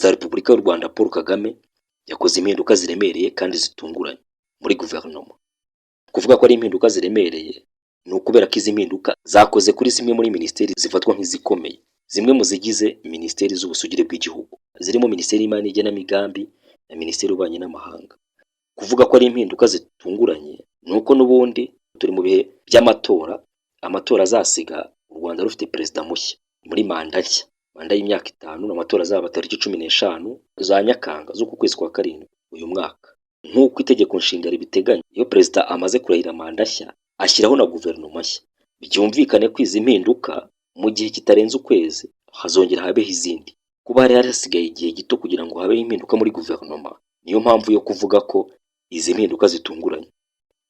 Perezida wa Repubulika y'u Rwanda Paul Kagame yakoze impinduka ziremereye kandi zitunguranye muri guverinoma. Kuvuga ko ari impinduka ziremereye ni ukubera ko izi mpinduka zakoze kuri zimwe muri minisiteri zifatwa nk'izikomeye, zimwe mu zigize minisiteri z'ubusugire bw'igihugu, zirimo minisiteri y'imari n'igenamigambi na minisiteri y'ububanyi n'amahanga. Kuvuga ko ari impinduka zitunguranye ni uko n'ubundi turi mu bihe by'amatora, amatora azasiga u Rwanda rufite perezida mushya muri manda nshya, manda y'imyaka 5, n'amatora azaba tariki 15 za Nyakanga z'uku kwezi kwa karindwi uyu mwaka. Nk'uko itegeko nshinga ribiteganya, iyo perezida amaze kurahira manda nshya ashyiraho na guverinoma nshya. Byumvikane ko izi mpinduka mu gihe kitarenze ukwezi hazongera habeho izindi. Kuba hari hasigaye igihe gito kugira ngo habeho impinduka muri guverinoma, niyo mpamvu yo kuvuga ko izi mpinduka zitunguranye.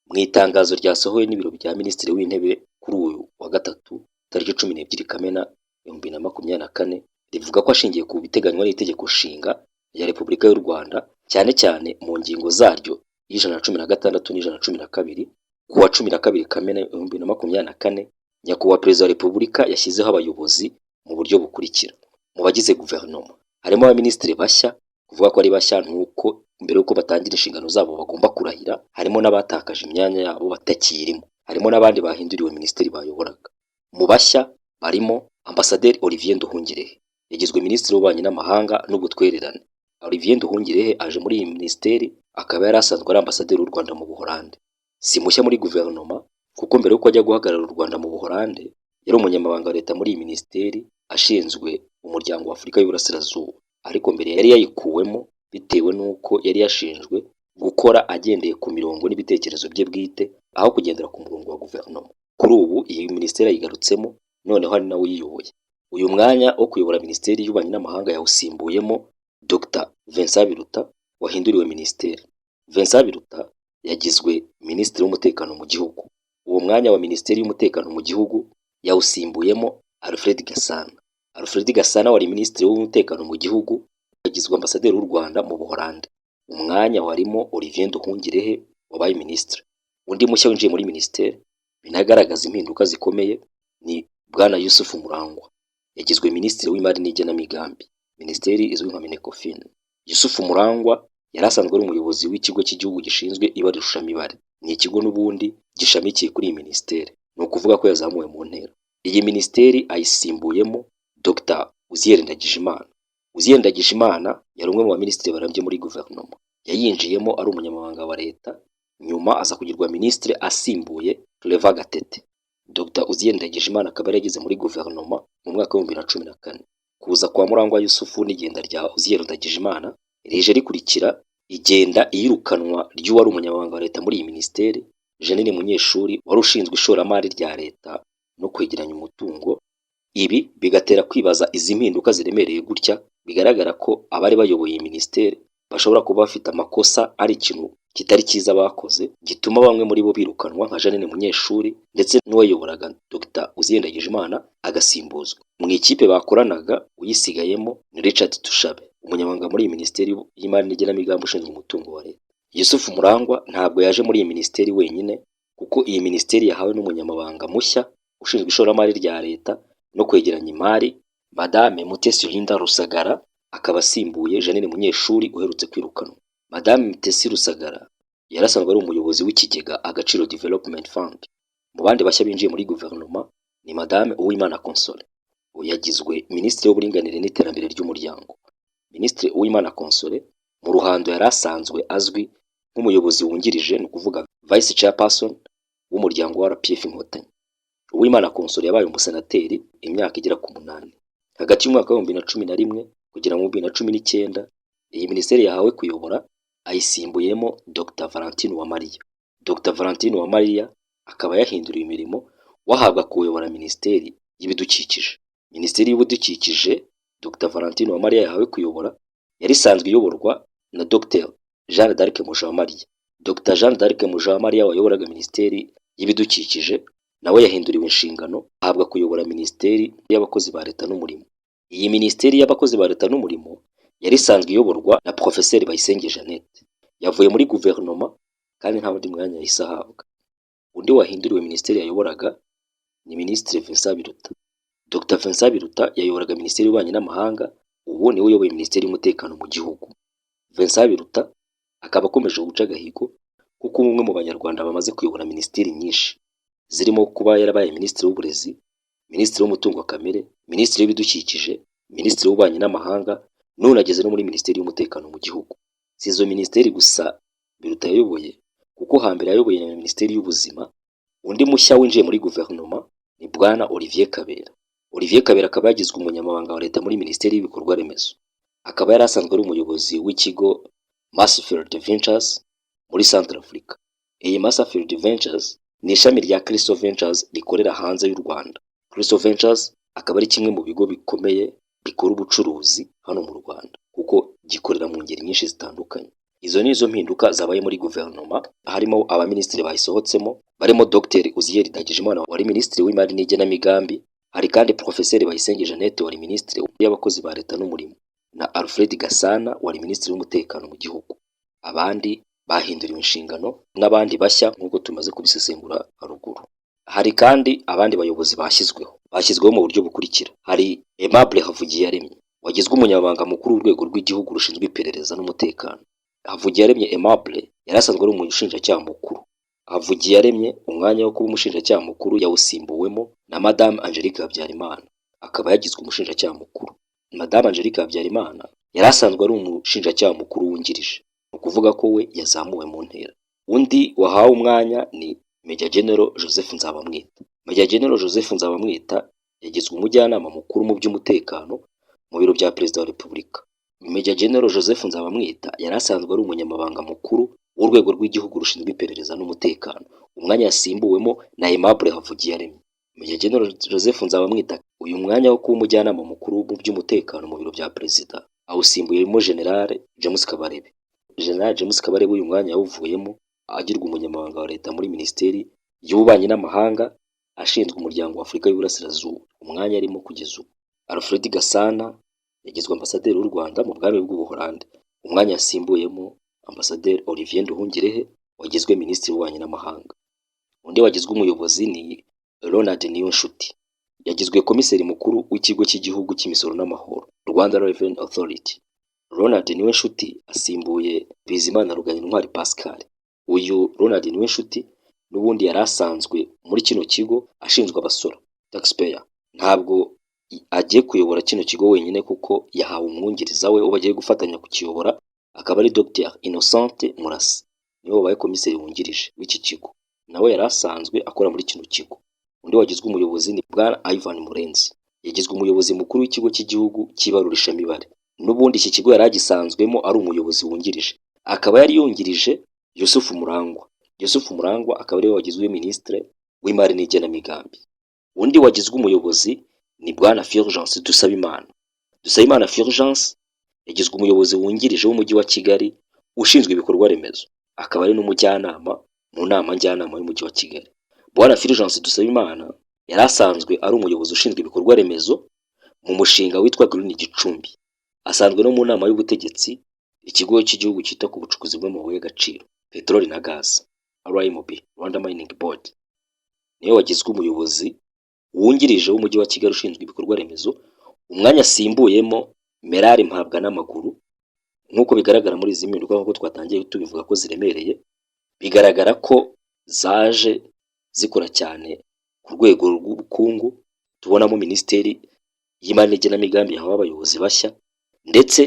Mu itangazo ryasohowe n'ibiro bya Minisitiri w'Intebe kuri uyu wa gatatu tariki 12 Kamena 2024, rivuga ko ashingiye ku biteganywa n'itegeko nshinga ya Repubulika y'u Rwanda, cyane cyane mu ngingo zaryo y'116 n'112, ku wa 12 Kamena 2024, nyakubahwa Perezida wa Repubulika yashyizeho abayobozi mu buryo bukurikira. Mu bagize guverinoma harimo abaminisitiri bashya, kuvuga ko ari bashya nuko mbere yuko batangira inshingano zabo bagomba kurahira, harimo n'abatakaje imyanya yabo batakirimo, harimo n'abandi bahinduriwe minisiteri bayoboraga. Mu bashya barimo Ambasaderi Olivier Nduhungirehe, yagizwe minisitiri w'ububanyi n'amahanga n'ubutwererane. Olivier Nduhungirehe aje muri iyi minisiteri, akaba yari asanzwe ari ambasaderi w'u Rwanda mu Buholande. Si mushya muri guverinoma kuko mbere yuko ajya guhagararira u Rwanda mu Buholande yari umunyamabanga wa leta muri iyi minisiteri ashinzwe umuryango wa Afurika y'Uburasirazuba, ariko mbere yari yayikuwemo bitewe n'uko yari yashinjwe gukora agendeye ku mirongo n'ibitekerezo bye bwite aho kugendera ku murongo wa guverinoma. Kuri ubu iyi minisiteri ayigarutsemo, noneho ari nawe uyiyoboye. Uyu mwanya wo kuyobora minisiteri y'ububanyi n'amahanga yawusimbuyemo Dr Vincent Biruta wahinduriwe minisiteri. Vincent Biruta yagizwe minisitiri w'umutekano mu gihugu. Uwo mwanya wa minisiteri y'umutekano mu gihugu yawusimbuyemo Alfred Gasana. Alfred Gasana wari minisitiri w'umutekano mu gihugu yagizwe ambasaderi w'u Rwanda mu Buholande. Umwanya warimo Olivier Nduhungirehe wabaye minisitiri. Undi mushya winjiye muri minisiteri binagaragaza impinduka zikomeye ni Bwana Yusufu Murangwa, yagizwe minisitiri w'imari n'igenamigambi. Minisiteri izwi nka Minecofin. Yusufu Murangwa yari asanzwe ari umuyobozi w'ikigo cy'igihugu gishinzwe ibarurishamibare. Ni ikigo n'ubundi gishamikiye kuri iyi minisiteri, ni ukuvuga ko yazamuwe mu ntera. Iyi minisiteri ayisimbuyemo Dr Uzziel Ndagijimana. Uzziel Ndagijimana yari umwe mu baminisitiri barambye muri guverinoma. Yayinjiyemo ari umunyamabanga wa leta, nyuma aza kugirwa minisitiri asimbuye Claver Gatete. Dr Uzziel Ndagijimana akaba yarageze muri guverinoma mu mwaka wa 2014. Kuza kwa Murangwa Yusufu n'igenda rya Uzziel Ndagijimana rije rikurikira igenda iyirukanwa ry'uwari umunyamabanga wa leta muri iyi minisiteri, Jeanine Munyeshuri, wari ushinzwe ishoramari rya leta no kwegeranya umutungo. Ibi bigatera kwibaza izi mpinduka ziremereye gutya, bigaragara ko abari bayoboye iyi minisiteri bashobora kuba bafite amakosa, ari ikintu kitari cyiza bakoze gituma bamwe muri bo birukanwa nka Jeanine Munyeshuri ndetse n'uwayoboraga Dr Uzziel Ndagijimana agasimbuzwa. Mu ikipe bakoranaga uyisigayemo ni Richard Tushabe, umunyamabanga muri iyi minisiteri y'imari n'igenamigambi ushinzwe umutungo wa leta. Yusufu Murangwa ntabwo yaje muri iyi minisiteri wenyine, kuko iyi minisiteri yahawe n'umunyamabanga mushya ushinzwe ishoramari rya leta no kwegeranya imari, Madame Mutesi Linda Rusagara, akaba asimbuye Jeanine Munyeshuri uherutse kwirukanwa. Madame Mutesi Rusagara yarasanzwe ari umuyobozi w'ikigega Agaciro Development Fund. Mu bandi bashya binjiye muri guverinoma ni Madame Uwimana Console, yagizwe minisitiri w'uburinganire n'iterambere ry'umuryango. Minisitiri Uwimana Console mu ruhando yari asanzwe azwi nk'umuyobozi wungirije, ni ukuvuga Vice Chairperson w'umuryango wa RPF Inkotanyi. Uwimana Console yabaye umusenateri imyaka igera ku 8. Hagati y'umwaka wa 2011 kugera mu 2019, iyi minisiteri yahawe kuyobora ayisimbuyemo Dr Valentine Uwamariya. Dr Valentine Uwamariya akaba yahinduriwe imirimo, wahabwa kuyobora minisiteri y'ibidukikije. Minisiteri y'ibidukikije Dr Valentine Uwamariya yahawe kuyobora yari isanzwe iyoborwa na Dr Jeanne d'Arc Mujawamariya. Dr Jeanne d'Arc Mujawamariya wayoboraga minisiteri y'ibidukikije nawe yahinduriwe inshingano, ahabwa kuyobora minisiteri y'abakozi ba leta n'umurimo. Iyi minisiteri y'abakozi ba leta n'umurimo yari isanzwe iyoborwa na Professeur Bayisenge Jeannette. Yavuye muri guverinoma kandi nta wundi mwanya yahise ahabwa. Undi wahinduriwe minisiteri yayoboraga ni Minisitiri Vincent Biruta. Dr Vincent Biruta yayoboraga minisiteri y'ububanyi n'amahanga ubu niwe uyoboye minisiteri y'umutekano mu gihugu. Vincent Biruta akaba akomeje guca agahigo kuko umwe mu banyarwanda bamaze kuyobora minisiteri nyinshi, zirimo kuba yarabaye minisitiri w'uburezi, minisitiri w'umutungo kamere, minisitiri w'ibidukikije, minisitiri w'ububanyi n'amahanga, none ageze no muri minisiteri y'umutekano mu gihugu. Si izo minisiteri gusa Biruta yayoboye, kuko hambere yayoboye na minisiteri y'ubuzima. Undi mushya winjiye muri guverinoma ni bwana Olivier Kabera. Olivier Kabera akaba yagizwe umunyamabanga wa leta muri minisiteri y'ibikorwa remezo, akaba yari asanzwe ari umuyobozi w'ikigo Masefield Ventures muri Central Africa. Iyi Masefield Ventures ni ishami rya Crystal Ventures rikorera hanze y'u Rwanda. Crystal Ventures akaba ari kimwe mu bigo bikomeye bikora ubucuruzi hano mu Rwanda, kuko gikorera mu ngeri nyinshi zitandukanye. Izo ni izo mpinduka zabaye muri guverinoma, harimo abaminisitiri bayisohotsemo barimo Dr Uzziel Ndagijimana wari minisitiri w'imari n'igenamigambi, hari kandi Profeseri Bayisenge Jeannette wari minisitiri w'abakozi ba leta n'umurimo, na Alfred Gasana wari minisitiri w'umutekano mu gihugu. Abandi bahinduriwe inshingano n'abandi bashya nk'uko tumaze kubisesengura haruguru. Hari kandi abandi bayobozi bashyizweho mu buryo bukurikira. Hari Aimable Havugiyaremye wagizwe umunyamabanga mukuru w'urwego rw'igihugu rushinzwe iperereza n'umutekano. Havugiyaremye Aimable yari asanzwe ari umushinjacyaha mukuru. Havugiyaremye umwanya wo kuba umushinjacyaha mukuru yawusimbuwemo na Madame Angelique Habyarimana, akaba yagizwe umushinjacyaha mukuru. Madame Angelique Habyarimana yari asanzwe ari umushinjacyaha mukuru wungirije, ni ukuvuga ko we yazamuwe mu ntera. Undi wahawe umwanya ni Major General Joseph Nzabamwita. Major General Joseph Nzabamwita yagizwe umujyanama mukuru mu by'umutekano mu biro bya Perezida wa Repubulika. Major General Joseph Nzabamwita yari asanzwe ari umunyamabanga mukuru w'urwego rw'igihugu rushinzwe iperereza n'umutekano, umwanya yasimbuwemo na Aimable Havugiyaremye. Major General Joseph Nzabamwita uyu mwanya wo kuba umujyanama mukuru mu by'umutekano mu biro bya Perezida awusimbuyemo General James Kabarebe. General James Kabarebe uyu mwanya yawuvuyemo agirwa umunyamabanga wa leta muri minisiteri y'ububanyi n'amahanga ashinzwe umuryango wa Afurika y'Uburasirazuba, umwanya arimo kugeza ubu. Alfred Gasana yagizwe ambasaderi w'u Rwanda mu bwami bw'Ubuholandi, umwanya yasimbuyemo Ambasaderi Olivier Nduhungirehe wagizwe minisitiri w'ububanyi n'amahanga. Undi wagizwe umuyobozi ni Ronald Niyonshuti, yagizwe komiseri mukuru w'ikigo cy'igihugu cy'imisoro n'amahoro Rwanda Revenue Authority. Ronald Niyonshuti asimbuye Bizimana Ruganyintwari Pascal. Uyu Ronald Niyonshuti n'ubundi yari asanzwe muri kino kigo ashinzwe abasora taxpayer. Ntabwo agiye kuyobora kino kigo wenyine kuko yahawe umwungiriza we uba agiye gufatanya kukiyobora, akaba ari Dr Innocente Murasi, niwe wabaye komiseri wungirije w'iki kigo, nawe yari asanzwe akora muri kino kigo. Undi wagizwe umuyobozi ni Bwana Ivan Murenzi, yagizwe umuyobozi mukuru w'ikigo cy'igihugu cy'ibarurishamibare. N'ubundi iki kigo yari agisanzwemo ari umuyobozi wungirije, akaba yari yungirije Yusufu Murangwa. Yusufu Murangwa akaba ariwe wagizwe minisitiri w'imari n'igenamigambi. Undi wagizwe umuyobozi ni Bwana Fulgence Dusabimana. Dusabimana Fulgence yagizwe umuyobozi wungirije w'umujyi wa Kigali ushinzwe ibikorwa remezo, akaba ari n'umujyanama mu nama njyanama y'umujyi wa Kigali. Bwana Fulgence Dusabimana yari asanzwe ari umuyobozi ushinzwe ibikorwa remezo mu mushinga witwa Green Gicumbi. Asanzwe no mu nama y'ubutegetsi ikigo cy'igihugu cyita ku bucukuzi bw'amabuye y'agaciro, peteroli na gazi, RMB, Rwanda Mining Board. Niwe wagizwe umuyobozi wungirije w'umujyi wa Kigali ushinzwe ibikorwa remezo, umwanya asimbuyemo Merari Mpabwa n'amaguru. Nk'uko bigaragara muri izi mpinduka nk'uko twatangiye tubivuga ko ziremereye, bigaragara ko zaje zikora cyane ku rwego rw'ubukungu. Tubonamo minisiteri y'imari n'igenamigambi yahawe abayobozi bashya, ndetse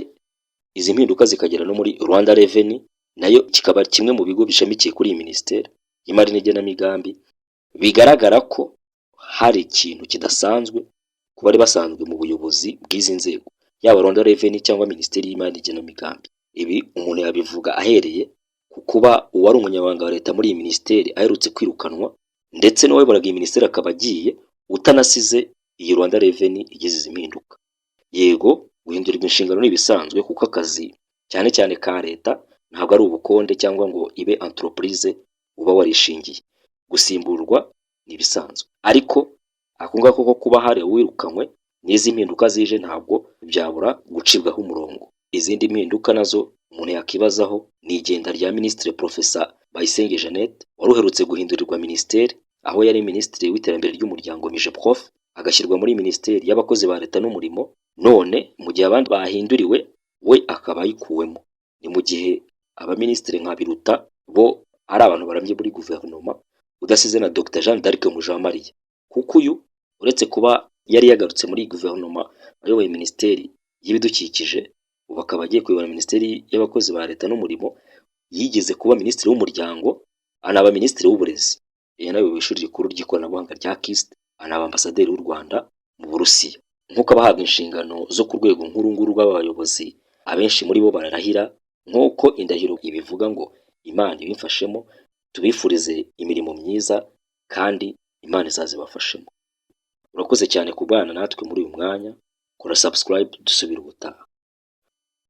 izi mpinduka zikagera no muri Rwanda Revenue, nayo kikaba kimwe mu bigo bishamikiye kuri iyi minisiteri y'imari n'igenamigambi. Bigaragara ko hari ikintu kidasanzwe ku bari basanzwe mu buyobozi bw'izi nzego, yaba Rwanda Revenue cyangwa minisiteri y'imari n'igenamigambi. Ibi umuntu yabivuga ahereye ku kuba uwari umunyamabanga wa leta muri iyi minisiteri aherutse kwirukanwa, ndetse n'uwayoboraga iyi minisiteri akaba agiye utanasize iyi Rwanda Revenue igize izi mpinduka. Yego, guhindurirwa inshingano ni ibisanzwe kuko akazi cyane cyane ka leta ntabwo ari ubukonde cyangwa ngo ibe entreprise uba warishingiye. Gusimburwa ni ibisanzwe, ariko ako ngako ko kuba hari wirukanywe n'izi mpinduka zije ntabwo byabura gucibwaho umurongo. Izindi mpinduka nazo umuntu yakibazaho ni igenda rya Minisitiri Profesa Bayisenge Jeannette wari uherutse guhindurirwa minisiteri, aho yari minisitiri w'iterambere ry'umuryango MIJEPROF agashyirwa muri minisiteri y'abakozi ba leta n'umurimo, none mu gihe abandi bahinduriwe we akaba ayikuwemo. Ni mu gihe abaminisitiri nka Biruta bo ari abantu barambye muri guverinoma, udasize na Dr Jean d'Arc Mujawamariya, kuko uyu uretse kuba yari yagarutse muri guverinoma ayoboye minisiteri y'ibidukikije, ubu akaba agiye kuyobora minisiteri y'abakozi ba leta n'umurimo, yigeze kuba minisitiri w'umuryango, anaba minisitiri w'uburezi, yanayoboye ishuri rikuru ry'ikoranabuhanga rya KIST, anaba ambasaderi w'u Rwanda mu Burusiya. Nk'uko abahabwa inshingano zo ku rwego nkuru rw'abayobozi abenshi muri bo bararahira, nk'uko indahiro ibivuga ngo Imana ibimfashemo, tubifurize imirimo myiza kandi Imana izazibafashemo. Urakoze cyane kubana natwe muri uyu mwanya, kora subscribe dusubira ubutaha.